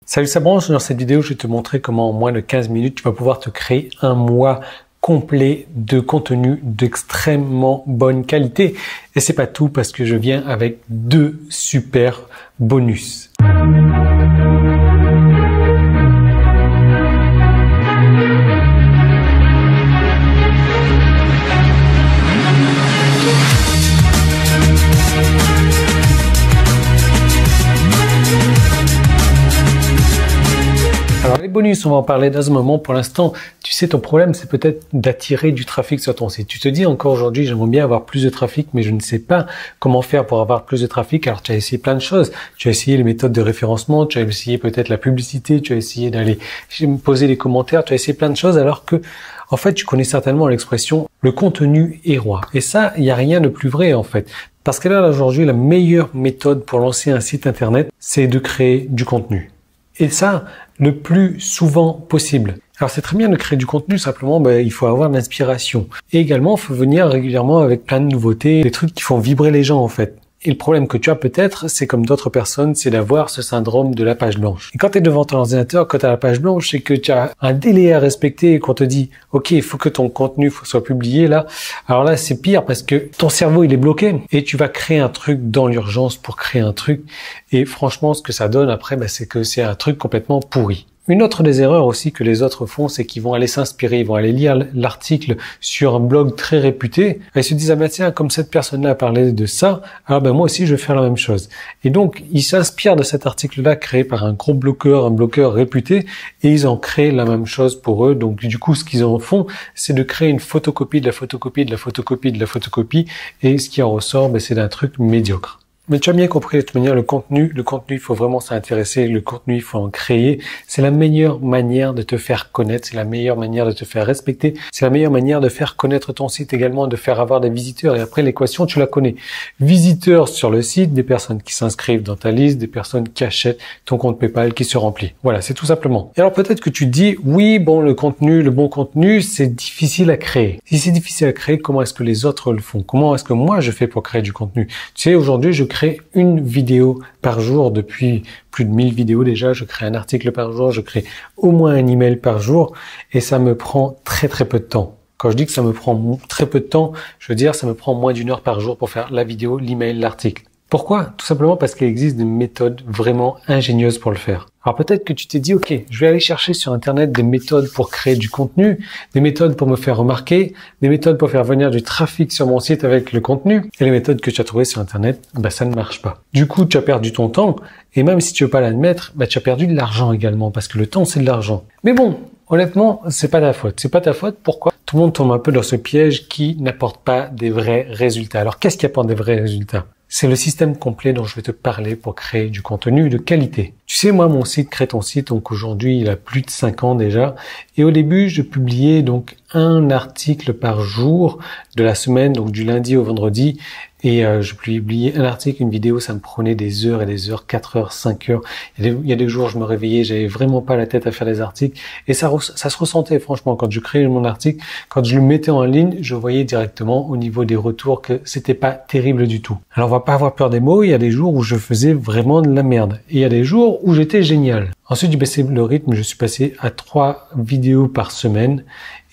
Salut, ça branche. Dans cette vidéo, je vais te montrer comment en moins de 15 minutes, tu vas pouvoir te créer un mois complet de contenu d'extrêmement bonne qualité. Et c'est pas tout parce que je viens avec 2 super bonus. Alors les bonus, on va en parler dans un moment. Pour l'instant, tu sais, ton problème, c'est peut-être d'attirer du trafic sur ton site. Tu te dis encore aujourd'hui, j'aimerais bien avoir plus de trafic, mais je ne sais pas comment faire pour avoir plus de trafic. Alors tu as essayé plein de choses. Tu as essayé les méthodes de référencement, tu as essayé peut-être la publicité, tu as essayé d'aller poser des commentaires, tu as essayé plein de choses alors que, en fait, tu connais certainement l'expression « le contenu est roi ». Et ça, il n'y a rien de plus vrai en fait. Parce que là, aujourd'hui, la meilleure méthode pour lancer un site internet, c'est de créer du contenu. Et ça, le plus souvent possible. Alors c'est très bien de créer du contenu, simplement il faut avoir de l'inspiration. Et également, il faut venir régulièrement avec plein de nouveautés, des trucs qui font vibrer les gens en fait. Et le problème que tu as peut-être, c'est comme d'autres personnes, c'est d'avoir ce syndrome de la page blanche. Et quand tu es devant ton ordinateur, quand tu as la page blanche, c'est que tu as un délai à respecter et qu'on te dit « Ok, il faut que ton contenu soit publié là ». Alors là, c'est pire parce que ton cerveau, il est bloqué et tu vas créer un truc dans l'urgence pour créer un truc. Et franchement, ce que ça donne après, c'est que c'est un truc complètement pourri. Une autre des erreurs aussi que les autres font, c'est qu'ils vont aller s'inspirer, ils vont aller lire l'article sur un blog très réputé, et ils se disent « Ah ben tiens, comme cette personne-là a parlé de ça, alors moi aussi je vais faire la même chose ». Et donc, ils s'inspirent de cet article-là créé par un gros blogueur, un blogueur réputé, et ils en créent la même chose pour eux. Donc du coup, ce qu'ils en font, c'est de créer une photocopie de la photocopie de la photocopie de la photocopie, et ce qui en ressort, c'est d'un truc médiocre. Mais tu as bien compris de toute manière, le contenu, il faut vraiment s'intéresser, le contenu, il faut en créer. C'est la meilleure manière de te faire connaître, c'est la meilleure manière de te faire respecter, c'est la meilleure manière de faire connaître ton site également, de faire avoir des visiteurs. Et après, l'équation, tu la connais. Visiteurs sur le site, des personnes qui s'inscrivent dans ta liste, des personnes qui achètent, ton compte PayPal qui se remplit. Voilà, c'est tout simplement. Et alors peut-être que tu te dis, oui, bon, le bon contenu, c'est difficile à créer. Si c'est difficile à créer, comment est-ce que les autres le font? Comment est-ce que moi je fais pour créer du contenu? Tu sais, aujourd'hui, je crée une vidéo par jour depuis plus de 1000 vidéos déjà, je crée un article par jour, je crée au moins un email par jour et ça me prend très peu de temps. Quand je dis que ça me prend très peu de temps, je veux dire ça me prend moins d'1 heure par jour pour faire la vidéo, l'email, l'article. Pourquoi? Tout simplement parce qu'il existe des méthodes vraiment ingénieuses pour le faire. Alors peut-être que tu t'es dit, ok, je vais aller chercher sur Internet des méthodes pour créer du contenu, des méthodes pour me faire remarquer, des méthodes pour faire venir du trafic sur mon site avec le contenu. Et les méthodes que tu as trouvées sur Internet, ça ne marche pas. Du coup, tu as perdu ton temps et même si tu veux pas l'admettre, tu as perdu de l'argent également parce que le temps, c'est de l'argent. Mais bon, honnêtement, c'est pas ta faute. C'est pas ta faute. Pourquoi? Tout le monde tombe un peu dans ce piège qui n'apporte pas des vrais résultats. Alors qu'est-ce qui apporte des vrais résultats? C'est le système complet dont je vais te parler pour créer du contenu de qualité. Tu sais, moi, mon site Crée ton site, donc aujourd'hui, il a plus de 5 ans déjà. Et au début, je publiais donc un article par jour de la semaine, donc du lundi au vendredi. Et je publiais un article, une vidéo, ça me prenait des heures et des heures, 4 heures, 5 heures. Il y a des jours, je me réveillais, j'avais vraiment pas la tête à faire des articles. Et ça se ressentait franchement quand je créais mon article, quand je le mettais en ligne, je voyais directement au niveau des retours que c'était pas terrible du tout. Alors on va pas avoir peur des mots, il y a des jours où je faisais vraiment de la merde. Et il y a des jours où j'étais génial. Ensuite, j'ai baissé le rythme, je suis passé à 3 vidéos par semaine.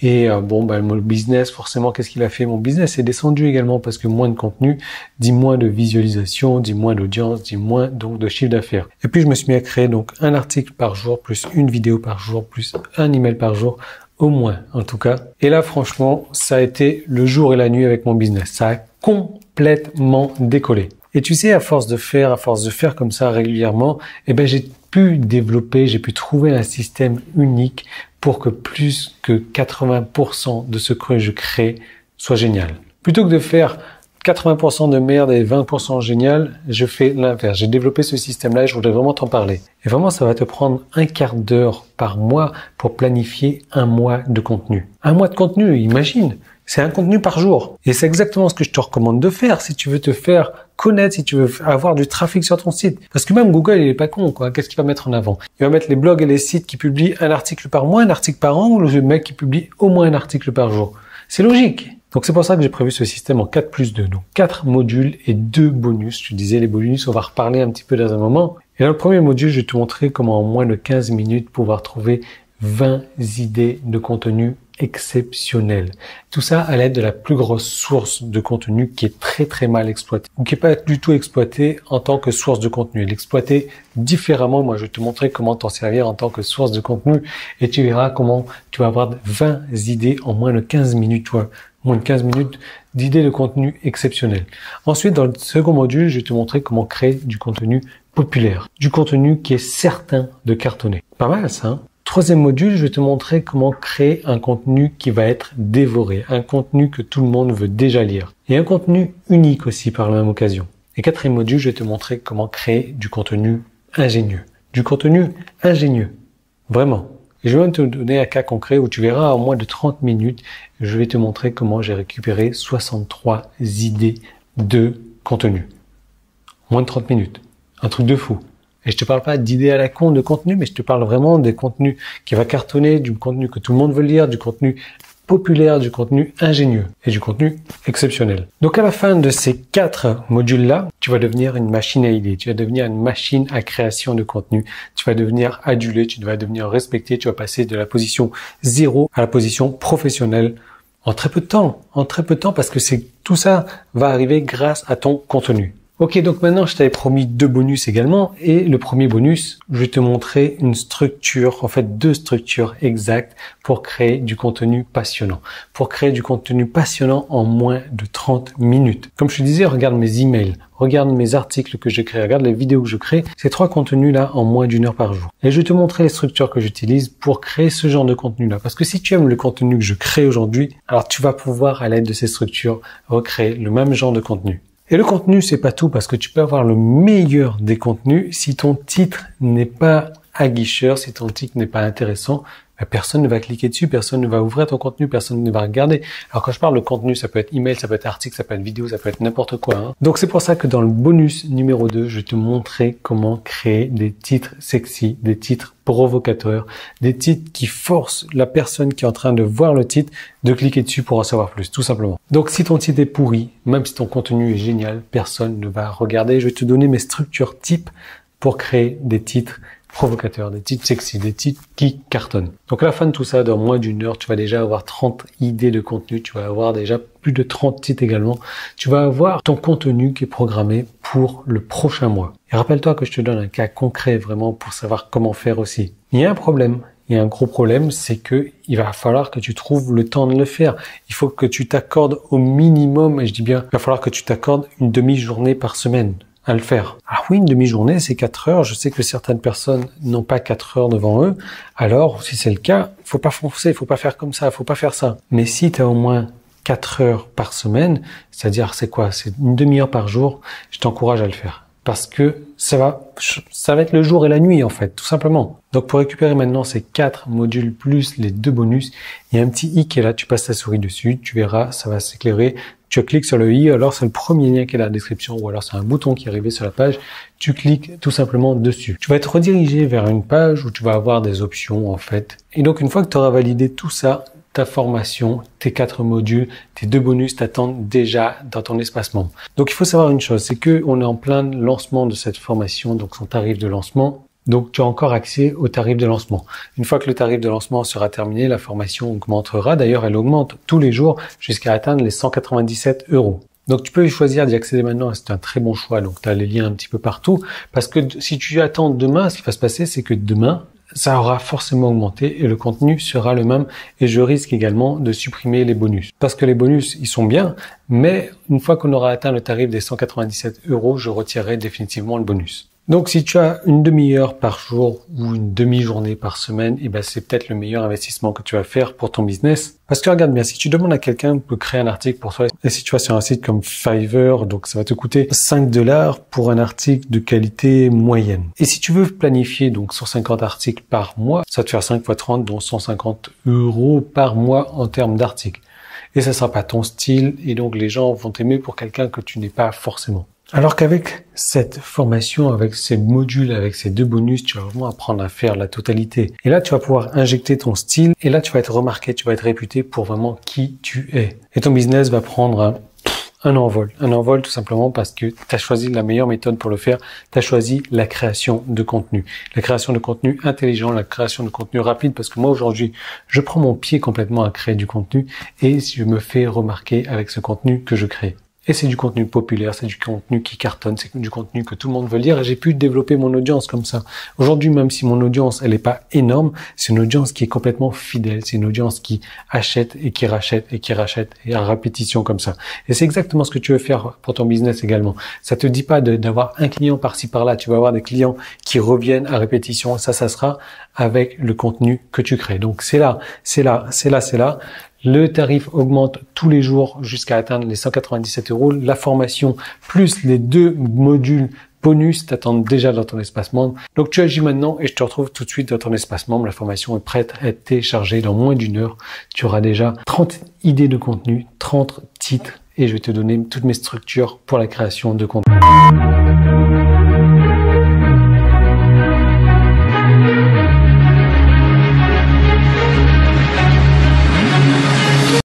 Et mon business, forcément, qu'est-ce qu'il a fait? Mon business est descendu également parce que moins de contenu dit moins de visualisation, dit moins d'audience, dit moins donc de chiffre d'affaires. Et puis, je me suis mis à créer donc un article par jour, plus une vidéo par jour, plus un email par jour, au moins en tout cas. Et là, franchement, ça a été le jour et la nuit avec mon business. Ça a complètement décollé. Et tu sais, à force de faire comme ça régulièrement, j'ai pu trouver un système unique pour que plus que 80% de ce que je crée soit génial. Plutôt que de faire 80% de merde et 20% génial, je fais l'inverse. J'ai développé ce système-là et je voudrais vraiment t'en parler. Et vraiment, ça va te prendre un quart d'heure par mois pour planifier un mois de contenu. Un mois de contenu, imagine! C'est un contenu par jour. Et c'est exactement ce que je te recommande de faire si tu veux te faire connaître, si tu veux avoir du trafic sur ton site. Parce que même Google, il est pas con, quoi. Qu'est-ce qu'il va mettre en avant? Il va mettre les blogs et les sites qui publient un article par mois, un article par an, ou le mec qui publie au moins un article par jour. C'est logique. Donc c'est pour ça que j'ai prévu ce système en 4+2. Donc 4 modules et 2 bonus. Je te disais les bonus, on va reparler un petit peu dans un moment. Et dans le premier module, je vais te montrer comment en moins de 15 minutes pouvoir trouver 20 idées de contenu exceptionnelles. Tout ça à l'aide de la plus grosse source de contenu qui est très mal exploitée ou qui n'est pas du tout exploitée en tant que source de contenu. L'exploiter différemment, moi je vais te montrer comment t'en servir en tant que source de contenu et tu verras comment tu vas avoir 20 idées en moins de 15 minutes, moins de 15 minutes d'idées de contenu exceptionnelles. Ensuite, dans le second module, je vais te montrer comment créer du contenu populaire, du contenu qui est certain de cartonner. Pas mal ça, hein? Troisième module, je vais te montrer comment créer un contenu qui va être dévoré, un contenu que tout le monde veut déjà lire et un contenu unique aussi par la même occasion. Et quatrième module, je vais te montrer comment créer du contenu ingénieux. Du contenu ingénieux, vraiment. Et je vais même te donner un cas concret où tu verras en moins de 30 minutes, je vais te montrer comment j'ai récupéré 63 idées de contenu. Moins de 30 minutes. Un truc de fou. Et je te parle pas d'idées à la con de contenu, mais je te parle vraiment des contenus qui va cartonner, du contenu que tout le monde veut lire, du contenu populaire, du contenu ingénieux et du contenu exceptionnel. Donc à la fin de ces 4 modules-là, tu vas devenir une machine à idées, tu vas devenir une machine à création de contenu, tu vas devenir adulé, tu vas devenir respecté, tu vas passer de la position 0 à la position professionnelle en très peu de temps, parce que tout ça va arriver grâce à ton contenu. Ok, donc maintenant je t'avais promis 2 bonus également et le premier bonus, je vais te montrer une structure, en fait 2 structures exactes pour créer du contenu passionnant. Pour créer du contenu passionnant en moins de 30 minutes. Comme je te disais, regarde mes emails, regarde mes articles que je crée, regarde les vidéos que je crée, ces 3 contenus-là en moins d'1 heure par jour. Et je vais te montrer les structures que j'utilise pour créer ce genre de contenu-là. Parce que si tu aimes le contenu que je crée aujourd'hui, alors tu vas pouvoir à l'aide de ces structures recréer le même genre de contenu. Et le contenu, c'est pas tout parce que tu peux avoir le meilleur des contenus si ton titre n'est pas aguicheur, si ton titre n'est pas intéressant, personne ne va cliquer dessus, personne ne va ouvrir ton contenu, personne ne va regarder. Alors quand je parle de contenu, ça peut être email, ça peut être article, ça peut être vidéo, ça peut être n'importe quoi, hein. Donc c'est pour ça que dans le bonus numéro 2, je vais te montrer comment créer des titres sexy, des titres provocateurs, des titres qui forcent la personne qui est en train de voir le titre de cliquer dessus pour en savoir plus, tout simplement. Donc si ton titre est pourri, même si ton contenu est génial, personne ne va regarder. Je vais te donner mes structures types pour créer des titres provocateurs, des titres sexy, des titres qui cartonnent. Donc à la fin de tout ça, dans moins d'1 heure, tu vas déjà avoir 30 idées de contenu, tu vas avoir déjà plus de 30 titres également. Tu vas avoir ton contenu qui est programmé pour le prochain mois. Et rappelle-toi que je te donne un cas concret vraiment pour savoir comment faire aussi. Il y a un problème. Il y a un gros problème, c'est que il va falloir que tu trouves le temps de le faire. Il faut que tu t'accordes au minimum, et je dis bien, il va falloir que tu t'accordes une demi-journée par semaine à le faire. Ah oui, une demi-journée, c'est 4 heures. Je sais que certaines personnes n'ont pas 4 heures devant eux. Alors, si c'est le cas, il faut pas foncer, il faut pas faire comme ça, il faut pas faire ça. Mais si tu as au moins 4 heures par semaine, c'est-à-dire c'est quoi? C'est une demi-heure par jour, je t'encourage à le faire. Parce que ça va être le jour et la nuit en fait, tout simplement. Donc pour récupérer maintenant ces 4 modules plus les 2 bonus, il y a un petit i qui est là, tu passes ta souris dessus, tu verras, ça va s'éclairer. Tu cliques sur le i, alors c'est le premier lien qui est dans la description ou alors c'est un bouton qui est arrivé sur la page. Tu cliques tout simplement dessus. Tu vas être redirigé vers une page où tu vas avoir des options en fait. Et donc une fois que tu auras validé tout ça, ta formation, tes 4 modules, tes 2 bonus t'attendent déjà dans ton espace membre. Donc il faut savoir une chose, c'est que on est en plein lancement de cette formation, donc son tarif de lancement. Donc tu as encore accès au tarif de lancement. Une fois que le tarif de lancement sera terminé, la formation augmentera. D'ailleurs, elle augmente tous les jours jusqu'à atteindre les 197 €. Donc tu peux choisir d'y accéder maintenant, c'est un très bon choix. Donc tu as les liens un petit peu partout. Parce que si tu attends demain, ce qui va se passer, c'est que demain, ça aura forcément augmenté et le contenu sera le même et je risque également de supprimer les bonus. Parce que les bonus, ils sont bien, mais une fois qu'on aura atteint le tarif des 197 €, je retirerai définitivement le bonus. Donc si tu as une demi-heure par jour ou une demi-journée par semaine, eh ben c'est peut-être le meilleur investissement que tu vas faire pour ton business. Parce que regarde bien, si tu demandes à quelqu'un de créer un article pour toi, et si tu vas sur un site comme Fiverr, donc ça va te coûter 5 $ pour un article de qualité moyenne. Et si tu veux planifier donc 150 articles par mois, ça va te faire 5 x 30, donc 150 € par mois en termes d'articles. Et ça sera pas ton style, et donc les gens vont t'aimer pour quelqu'un que tu n'es pas forcément. Alors qu'avec cette formation, avec ces modules, avec ces 2 bonus, tu vas vraiment apprendre à faire la totalité. Et là, tu vas pouvoir injecter ton style et là, tu vas être remarqué, tu vas être réputé pour vraiment qui tu es. Et ton business va prendre un envol. Un envol tout simplement parce que tu as choisi la meilleure méthode pour le faire. Tu as choisi la création de contenu. La création de contenu intelligent, la création de contenu rapide, parce que moi aujourd'hui, je prends mon pied complètement à créer du contenu et je me fais remarquer avec ce contenu que je crée. Et c'est du contenu populaire, c'est du contenu qui cartonne, c'est du contenu que tout le monde veut lire et j'ai pu développer mon audience comme ça. Aujourd'hui, même si mon audience, elle est pas énorme, c'est une audience qui est complètement fidèle, c'est une audience qui achète et qui rachète et qui rachète et à répétition comme ça. Et c'est exactement ce que tu veux faire pour ton business également. Ça te dit pas d'avoir un client par-ci par-là, tu vas avoir des clients qui reviennent à répétition. Ça sera avec le contenu que tu crées. Donc c'est là. Le tarif augmente tous les jours jusqu'à atteindre les 197 €. La formation plus les 2 modules bonus t'attendent déjà dans ton espace membre. Donc tu agis maintenant et je te retrouve tout de suite dans ton espace membre. La formation est prête à être téléchargée dans moins d'1 heure. Tu auras déjà 30 idées de contenu, 30 titres et je vais te donner toutes mes structures pour la création de contenu.